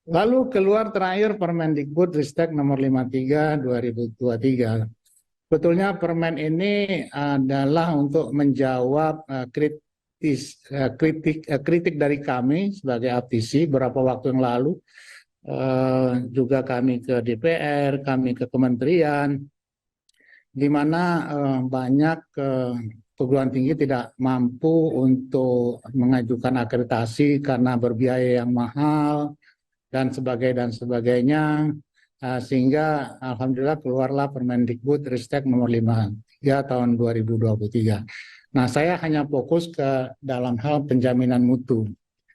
Lalu keluar terakhir Permendikbud-Ristek nomor 53 2023. Betulnya permen ini adalah untuk menjawab kritik dari kami sebagai APTISI beberapa waktu yang lalu. Juga kami ke DPR, kami ke kementerian, di mana banyak perguruan tinggi tidak mampu untuk mengajukan akreditasi karena berbiaya yang mahal dan sebagainya, sehingga alhamdulillah keluarlah Permendikbud Ristek nomor 53 tahun 2023. Nah, saya hanya fokus ke dalam hal penjaminan mutu.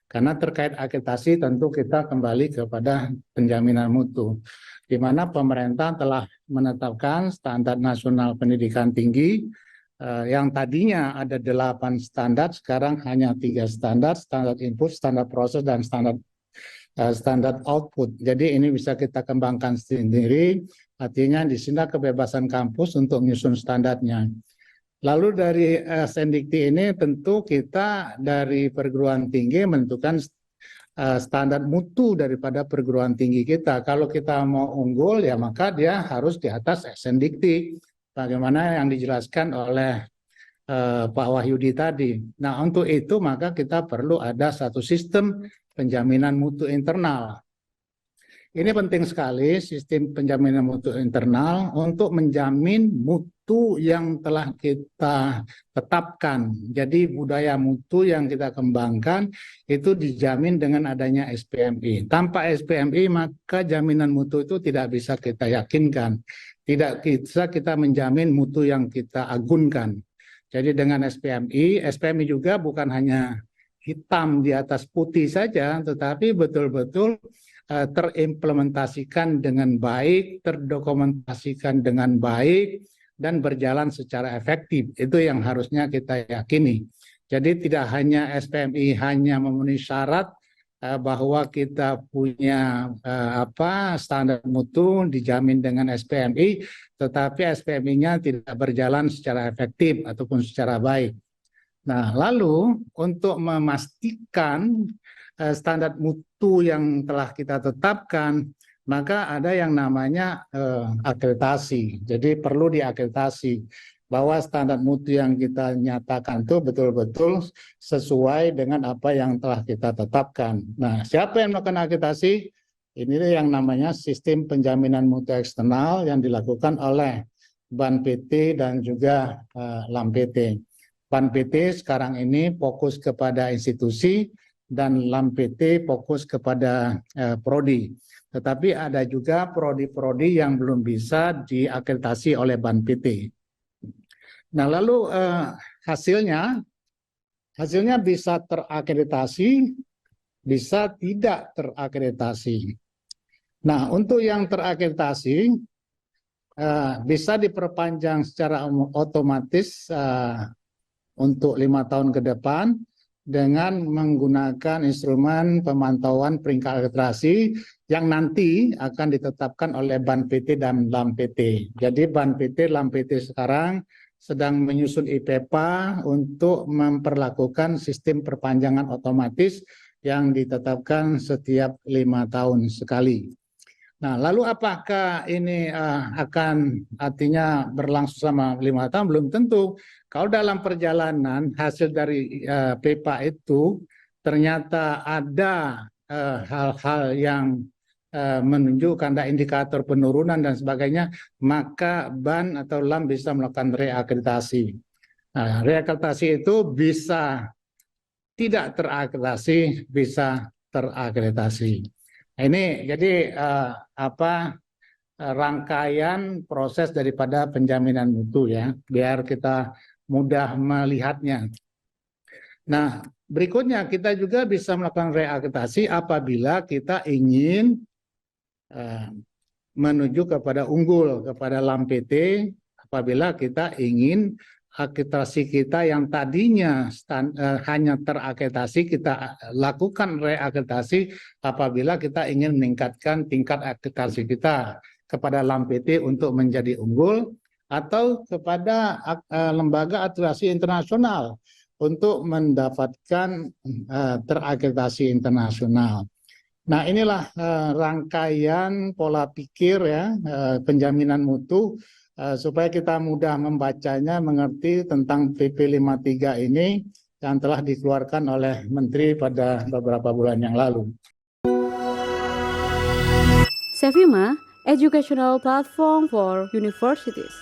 Karena terkait akreditasi tentu kita kembali kepada penjaminan mutu, di mana pemerintah telah menetapkan standar nasional pendidikan tinggi yang tadinya ada 8 standar, sekarang hanya 3 standar, standar input, standar proses, dan standar output. Jadi ini bisa kita kembangkan sendiri, artinya di sini kebebasan kampus untuk menyusun standarnya. Lalu dari Sendikti ini tentu kita dari perguruan tinggi menentukan standar mutu daripada perguruan tinggi kita. Kalau kita mau unggul ya maka dia harus di atas Sendikti, bagaimana yang dijelaskan oleh Pak Wahyudi tadi. Nah, untuk itu maka kita perlu ada satu sistem penjaminan mutu internal. Ini penting sekali, sistem penjaminan mutu internal untuk menjamin mutu yang telah kita tetapkan. Jadi budaya mutu yang kita kembangkan itu dijamin dengan adanya SPMI. Tanpa SPMI maka jaminan mutu itu tidak bisa kita yakinkan. Tidak bisa kita menjamin mutu yang kita agunkan. Jadi dengan SPMI, SPMI juga bukan hanya hitam di atas putih saja, tetapi betul-betul terimplementasikan dengan baik, terdokumentasikan dengan baik, dan berjalan secara efektif. Itu yang harusnya kita yakini. Jadi tidak hanya SPMI hanya memenuhi syarat bahwa kita punya standar mutu dijamin dengan SPMI, tetapi SPMI-nya tidak berjalan secara efektif ataupun secara baik. Nah, lalu untuk memastikan standar mutu yang telah kita tetapkan, maka ada yang namanya akreditasi. Jadi perlu diakreditasi bahwa standar mutu yang kita nyatakan itu betul-betul sesuai dengan apa yang telah kita tetapkan. Nah, siapa yang melakukan akreditasi? Ini yang namanya sistem penjaminan mutu eksternal yang dilakukan oleh BAN PT dan juga LAM PT. BAN PT sekarang ini fokus kepada institusi dan LAM PT fokus kepada prodi. Tetapi ada juga prodi-prodi yang belum bisa diakreditasi oleh BAN PT. Nah, lalu hasilnya bisa terakreditasi, bisa tidak terakreditasi. Nah, untuk yang terakreditasi bisa diperpanjang secara otomatis untuk 5 tahun ke depan dengan menggunakan instrumen pemantauan peringkat akreditasi yang nanti akan ditetapkan oleh BAN PT dan LAM PT. Jadi BAN PT, LAM PT sekarang sedang menyusun IPEPA untuk memperlakukan sistem perpanjangan otomatis yang ditetapkan setiap 5 tahun sekali. Nah, lalu apakah ini akan artinya berlangsung sama 5 tahun? Belum tentu. Kalau dalam perjalanan hasil dari PEPA itu ternyata ada hal-hal yang menunjukkan ada indikator penurunan dan sebagainya, maka BAN atau LAM bisa melakukan reakreditasi. Nah, reakreditasi itu bisa tidak terakreditasi, bisa terakreditasi. Ini jadi rangkaian proses daripada penjaminan mutu ya, biar kita mudah melihatnya. Nah, berikutnya kita juga bisa melakukan reakreditasi apabila kita ingin menuju kepada unggul, kepada LAM PT, apabila kita ingin akreditasi kita yang tadinya hanya terakreditasi, kita lakukan reakreditasi apabila kita ingin meningkatkan tingkat akreditasi kita kepada LAM PT untuk menjadi unggul, atau kepada lembaga akreditasi internasional untuk mendapatkan terakreditasi internasional. Nah, inilah rangkaian pola pikir ya, penjaminan mutu supaya kita mudah membacanya, mengerti tentang PP 53 ini yang telah dikeluarkan oleh Menteri pada beberapa bulan yang lalu. Sevima, educational platform for universities.